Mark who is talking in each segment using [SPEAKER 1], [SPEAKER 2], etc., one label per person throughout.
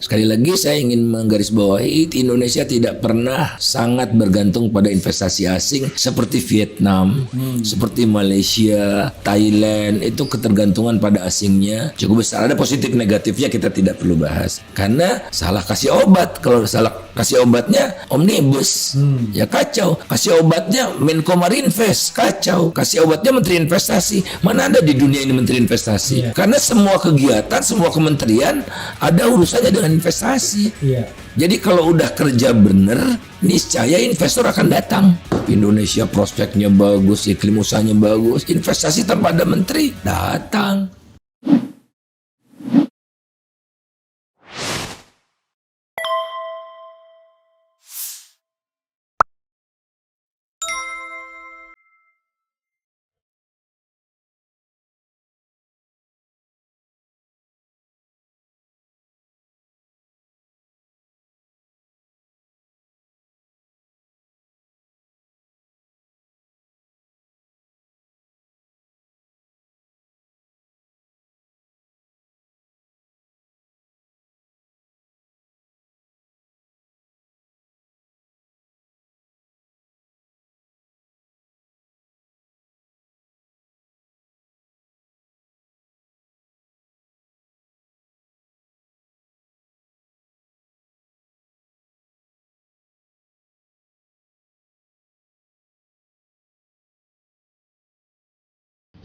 [SPEAKER 1] Sekali lagi saya ingin menggarisbawahi Indonesia tidak pernah sangat bergantung pada investasi asing seperti Vietnam, seperti Malaysia, Thailand. Itu ketergantungan pada asingnya cukup besar. Ada positif negatifnya, kita tidak perlu bahas. Karena salah kasih obat. Kalau salah kasih obatnya omnibus, ya kacau. Kasih obatnya Menko Marinvest, kacau. Kasih obatnya Menteri Investasi. Mana ada di dunia ini Menteri Investasi? Karena semua kegiatan, semua kementerian ada urusannya dengan investasi. Jadi kalau udah kerja bener, niscaya investor akan datang. Indonesia prospeknya bagus, iklim usahanya bagus, investasi tanpa ada menteri datang.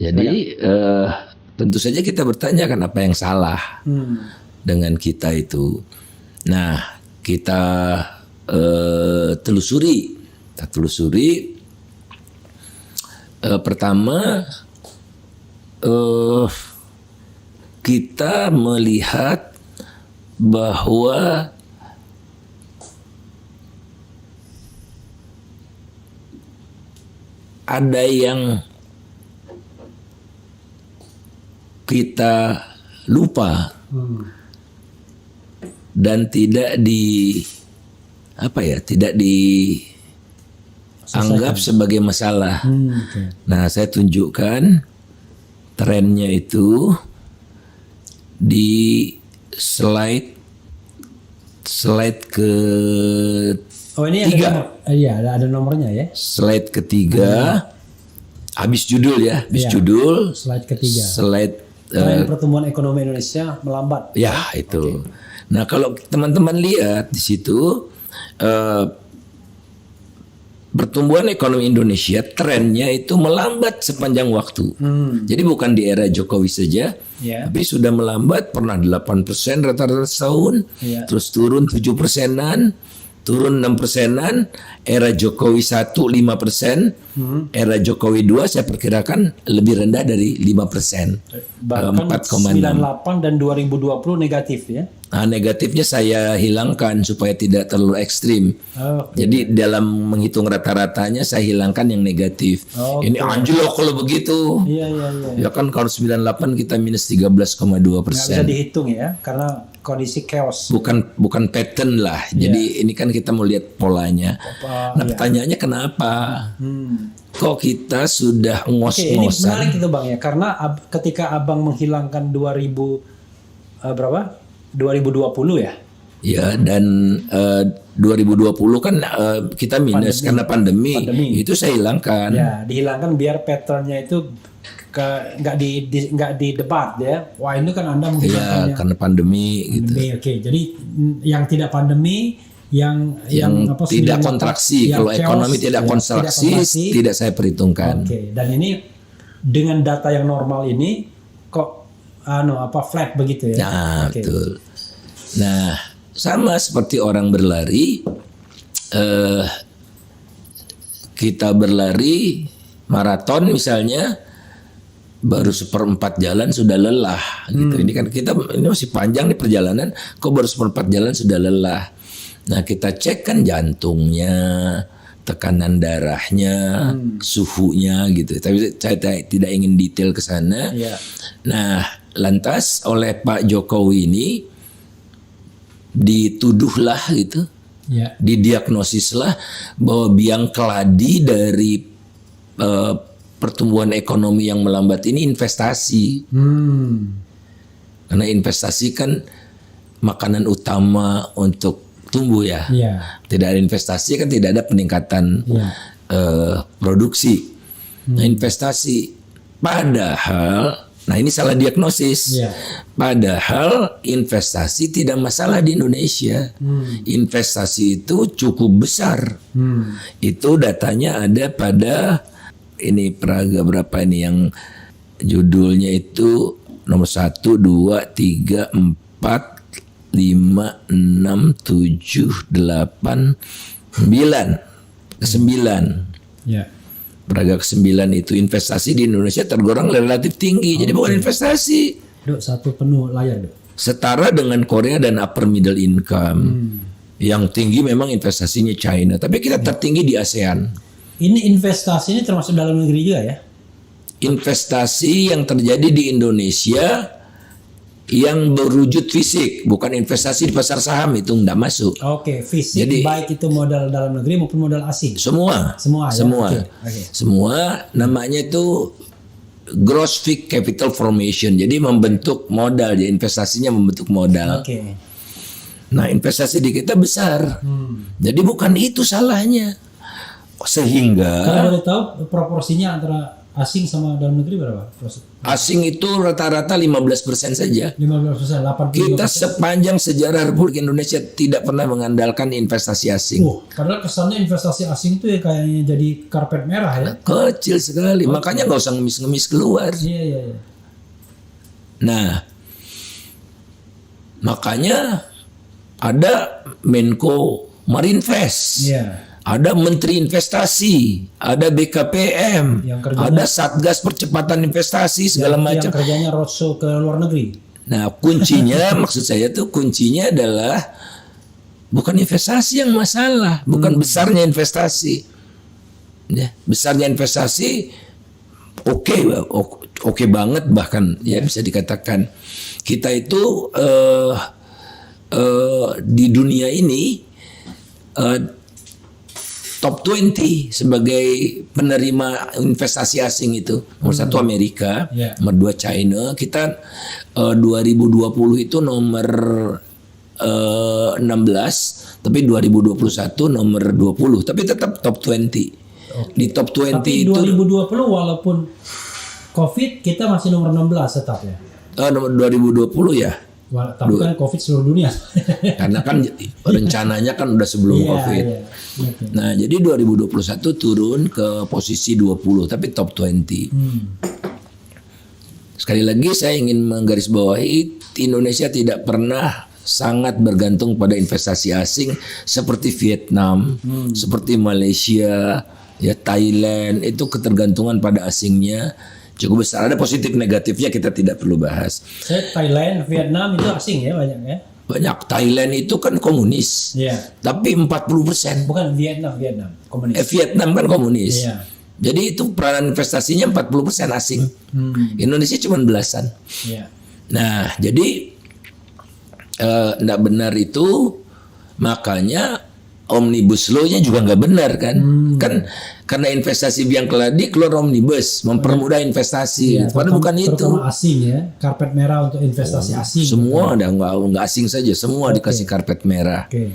[SPEAKER 1] Jadi tentu saja kita bertanya kan apa yang salah dengan kita itu. Nah, kita telusuri. Pertama, kita melihat bahwa ada yang kita lupa dan tidak dianggap sebagai masalah. Nah, saya tunjukkan trennya itu di slide ke
[SPEAKER 2] ini
[SPEAKER 1] tiga.
[SPEAKER 2] ada nomornya ya.
[SPEAKER 1] Slide ketiga, habis judul ya, judul.
[SPEAKER 2] Slide ketiga.
[SPEAKER 1] Tren
[SPEAKER 2] pertumbuhan ekonomi Indonesia melambat.
[SPEAKER 1] Ya, itu. Nah, kalau teman-teman lihat di situ pertumbuhan ekonomi Indonesia trennya itu melambat sepanjang waktu. Jadi bukan di era Jokowi saja, tapi sudah melambat, pernah 8% rata-rata setahun, terus turun 7%-an, turun 6%-an, era Jokowi 1 5%, era Jokowi 2 saya perkirakan lebih rendah dari 5%.
[SPEAKER 2] Bahkan 98 dan 2020 negatif ya.
[SPEAKER 1] Nah, negatifnya saya hilangkan supaya tidak terlalu ekstrim. Jadi dalam menghitung rata-ratanya saya hilangkan yang negatif. Ini anjlok kalau begitu. Ya kan kalau 98 kita minus 13,2%.
[SPEAKER 2] Nggak bisa dihitung ya, karena kondisi chaos.
[SPEAKER 1] Bukan pattern lah. Jadi ini kan kita mau lihat polanya. Pertanyaannya kenapa? Kok kita sudah ngos-ngosan?
[SPEAKER 2] Ini menarik itu Bang ya, karena ketika Abang menghilangkan 2020 ya.
[SPEAKER 1] Ya, dan 2020 kan kita minus karena pandemi. Itu saya hilangkan.
[SPEAKER 2] Ya, dihilangkan biar patternnya itu nggak di debat ya. Wah, ini kan Anda menghilangkannya.
[SPEAKER 1] Ya, karena pandemi gitu.
[SPEAKER 2] Jadi yang tidak pandemi, yang
[SPEAKER 1] tidak kontraksi. Kalau ekonomi tidak kontraksi, tidak saya perhitungkan.
[SPEAKER 2] Dan ini dengan data yang normal ini kok flat begitu ya.
[SPEAKER 1] Nah, betul. Nah, sama seperti orang berlari, kita berlari maraton misalnya, baru 1/4 jalan sudah lelah gitu. Ini kan ini masih panjang nih perjalanan, kok baru 1/4 jalan sudah lelah. Nah, kita cek kan jantungnya, tekanan darahnya, suhunya gitu. Tapi saya tidak ingin detail ke sana. Nah, lantas oleh Pak Jokowi ini dituduhlah gitu, didiagnosislah bahwa biang keladi dari pertumbuhan ekonomi yang melambat ini investasi. Karena investasi kan makanan utama untuk tumbuh ya.
[SPEAKER 2] Iya.
[SPEAKER 1] Tidak ada investasi kan tidak ada peningkatan
[SPEAKER 2] Iya.
[SPEAKER 1] produksi. Nah, investasi padahal, nah ini salah diagnosis.
[SPEAKER 2] Iya.
[SPEAKER 1] Padahal investasi tidak masalah di Indonesia. Investasi itu cukup besar. Itu datanya ada pada ini Praga berapa ini yang judulnya itu nomor 1, 2, 3, 4, 5, 6, 7, 8, 9. Ke-9.
[SPEAKER 2] Iya.
[SPEAKER 1] Praga ke-9 itu investasi di Indonesia tergolong relatif tinggi. Jadi bukan investasi.
[SPEAKER 2] Dok, satu penuh layar, Dok.
[SPEAKER 1] Setara dengan Korea dan upper middle income. Yang tinggi memang investasinya China. Tapi kita tertinggi di ASEAN.
[SPEAKER 2] Ini investasi ini termasuk dalam negeri juga ya?
[SPEAKER 1] Investasi yang terjadi di Indonesia yang berwujud fisik, bukan investasi di pasar saham, itu nggak masuk.
[SPEAKER 2] Oke, fisik
[SPEAKER 1] Jadi-
[SPEAKER 2] baik itu modal dalam negeri maupun modal asing.
[SPEAKER 1] Semua,
[SPEAKER 2] Semua ya?
[SPEAKER 1] semua,
[SPEAKER 2] Oke.
[SPEAKER 1] semua namanya itu gross fixed capital formation. Jadi membentuk modal, ya investasinya membentuk modal.
[SPEAKER 2] Oke.
[SPEAKER 1] Nah, investasi di kita besar. Jadi bukan itu salahnya.
[SPEAKER 2] Kalau
[SPEAKER 1] Sehingga
[SPEAKER 2] boleh tahu proporsinya antara asing sama dalam negeri berapa?
[SPEAKER 1] asing itu rata-rata 15% saja.
[SPEAKER 2] 15%, 85%.
[SPEAKER 1] Kita sepanjang sejarah Republik Indonesia tidak pernah mengandalkan investasi asing.
[SPEAKER 2] Padahal kesannya investasi asing itu ya kayaknya jadi karpet merah ya.
[SPEAKER 1] Kecil sekali, makanya nggak usah ngemis-ngemis keluar.
[SPEAKER 2] Iya, iya, iya.
[SPEAKER 1] Nah, makanya ada Menko Marinvest,
[SPEAKER 2] Iya.
[SPEAKER 1] ada Menteri Investasi, ada BKPM,
[SPEAKER 2] Yang kerjanya-
[SPEAKER 1] ada Satgas Percepatan Investasi segala macam.
[SPEAKER 2] Yang kerjanya roadshow ke luar negeri.
[SPEAKER 1] Nah, kuncinya maksud saya tuh kuncinya adalah bukan investasi yang masalah, bukan besarnya investasi. Ya, besarnya investasi oke banget, bahkan ya bisa dikatakan kita itu di dunia ini top 20 sebagai penerima investasi asing itu. Nomor 1 Amerika,
[SPEAKER 2] Ya.
[SPEAKER 1] nomor 2 China. Kita 2020 itu nomor 16, tapi 2021 nomor 20, tapi tetap top 20. Di top 20
[SPEAKER 2] Tapi
[SPEAKER 1] itu
[SPEAKER 2] 2020 walaupun COVID kita masih nomor 16 tetap ya.
[SPEAKER 1] nomor 2020 ya.
[SPEAKER 2] Tapi kan COVID seluruh dunia.
[SPEAKER 1] Karena kan rencananya kan udah sebelum
[SPEAKER 2] Iya,
[SPEAKER 1] COVID.
[SPEAKER 2] iya. Oke.
[SPEAKER 1] Nah, jadi 2021 turun ke posisi 20 tapi top 20. Sekali lagi saya ingin menggarisbawahi Indonesia tidak pernah sangat bergantung pada investasi asing seperti Vietnam, seperti Malaysia, ya Thailand, itu ketergantungan pada asingnya cukup besar. Ada positif negatifnya kita tidak perlu bahas.
[SPEAKER 2] Saya Thailand, Vietnam itu asing ya banyak ya.
[SPEAKER 1] Banyak Thailand itu kan komunis.
[SPEAKER 2] Iya.
[SPEAKER 1] Tapi 40%.
[SPEAKER 2] Bukan Vietnam komunis.
[SPEAKER 1] Vietnam kan komunis.
[SPEAKER 2] Iya.
[SPEAKER 1] Jadi itu peranan investasinya 40% asing. Indonesia cuma belasan.
[SPEAKER 2] Iya.
[SPEAKER 1] Nah, jadi enggak benar itu, makanya omnibus law-nya juga nggak benar kan? Kan karena investasi biang keladi keluar omnibus mempermudah investasi.
[SPEAKER 2] Iya,
[SPEAKER 1] Padahal bukan itu.
[SPEAKER 2] terutama asing ya, karpet merah untuk investasi asing.
[SPEAKER 1] Semua ada nggak asing saja, semua dikasih karpet merah.
[SPEAKER 2] Oke.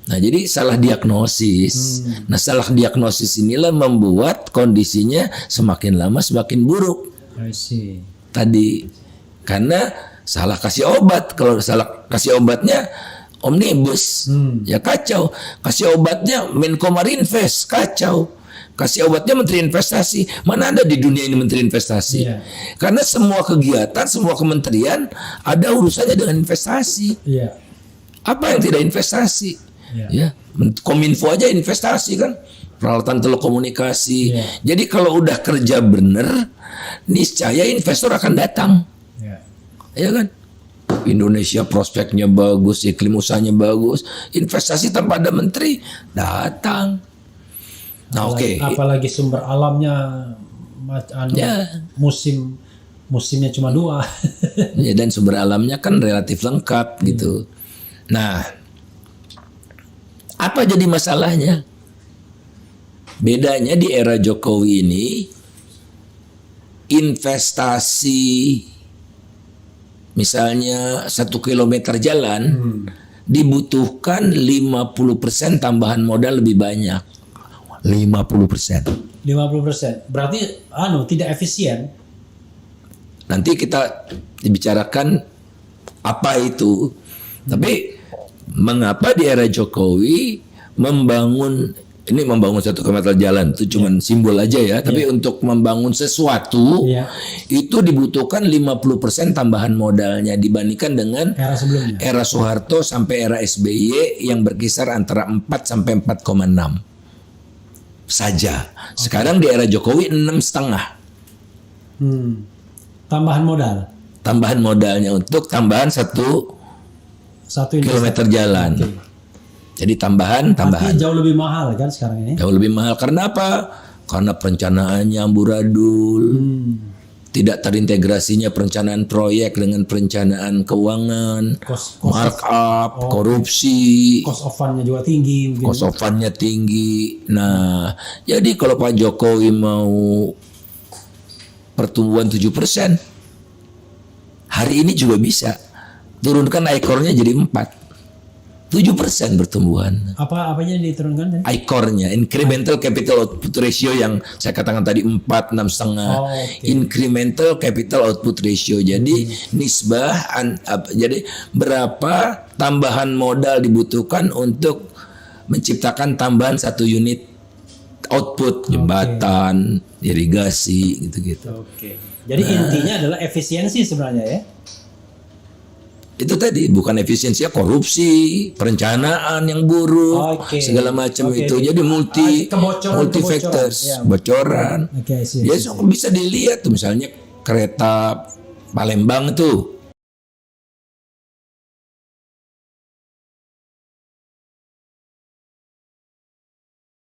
[SPEAKER 1] Nah, jadi salah diagnosis. Nah, salah diagnosis inilah membuat kondisinya semakin lama semakin buruk.
[SPEAKER 2] I see.
[SPEAKER 1] Tadi karena salah kasih obat. Kalau salah kasih obatnya omnibus, ya kacau. Kasih obatnya Menko Marinvest, kacau. Kasih obatnya Menteri Investasi, mana ada di dunia ini Menteri Investasi?
[SPEAKER 2] Iya.
[SPEAKER 1] Karena semua kegiatan, semua kementerian ada urusannya dengan investasi.
[SPEAKER 2] Iya.
[SPEAKER 1] Apa yang tidak investasi?
[SPEAKER 2] Iya.
[SPEAKER 1] Ya, Kominfo aja investasi kan, peralatan telekomunikasi.
[SPEAKER 2] Iya.
[SPEAKER 1] Jadi kalau udah kerja bener, niscaya investor akan datang.
[SPEAKER 2] Iya.
[SPEAKER 1] Ya kan? Indonesia prospeknya bagus, iklim usahanya bagus, investasi tanpa ada menteri datang. Nah, oke.
[SPEAKER 2] Apalagi sumber alamnya
[SPEAKER 1] Ya.
[SPEAKER 2] musimnya cuma 2.
[SPEAKER 1] Ya, dan sumber alamnya kan relatif lengkap gitu. Nah, apa jadi masalahnya? Bedanya di era Jokowi ini investasi misalnya 1 kilometer jalan, dibutuhkan 50% tambahan modal lebih banyak. 50%.
[SPEAKER 2] 50%. Berarti tidak efisien.
[SPEAKER 1] Nanti kita dibicarakan apa itu. Tapi mengapa di era Jokowi membangun 1 kilometer jalan itu cuman simbol aja ya, tapi untuk membangun sesuatu itu dibutuhkan 50% tambahan modalnya dibandingkan dengan
[SPEAKER 2] Era sebelumnya.
[SPEAKER 1] era Soeharto sampai era SBY yang berkisar antara 4 sampai 4,6 saja. Sekarang di era Jokowi 6,5.
[SPEAKER 2] Tambahan modal.
[SPEAKER 1] Tambahan modalnya untuk tambahan 1 kilometer jalan. Jadi tambahan.
[SPEAKER 2] Berarti jauh lebih mahal kan sekarang ini?
[SPEAKER 1] Jauh lebih mahal. Karena apa? Karena perencanaannya amburadul. Tidak terintegrasinya perencanaan proyek dengan perencanaan keuangan, markup, korupsi,
[SPEAKER 2] Cost of fund-nya juga tinggi.
[SPEAKER 1] cost of fund-nya tinggi. Nah, jadi kalau Pak Jokowi mau pertumbuhan 7%, hari ini juga bisa turunkan ICOR-nya jadi 4. 7% pertumbuhan.
[SPEAKER 2] Apanya diturunkan?
[SPEAKER 1] ICOR-nya, incremental capital output ratio yang saya katakan tadi 4, 6,5. Incremental capital output ratio. Jadi nisbah, jadi berapa tambahan modal dibutuhkan untuk menciptakan tambahan 1 unit output, jembatan, irigasi, gitu-gitu.
[SPEAKER 2] Jadi intinya adalah efisiensi sebenarnya ya.
[SPEAKER 1] Itu tadi bukan efisiensi, korupsi, perencanaan yang buruk, segala macam itu. Jadi multi factors, bocoran. Ya bisa dilihat tuh misalnya kereta Palembang itu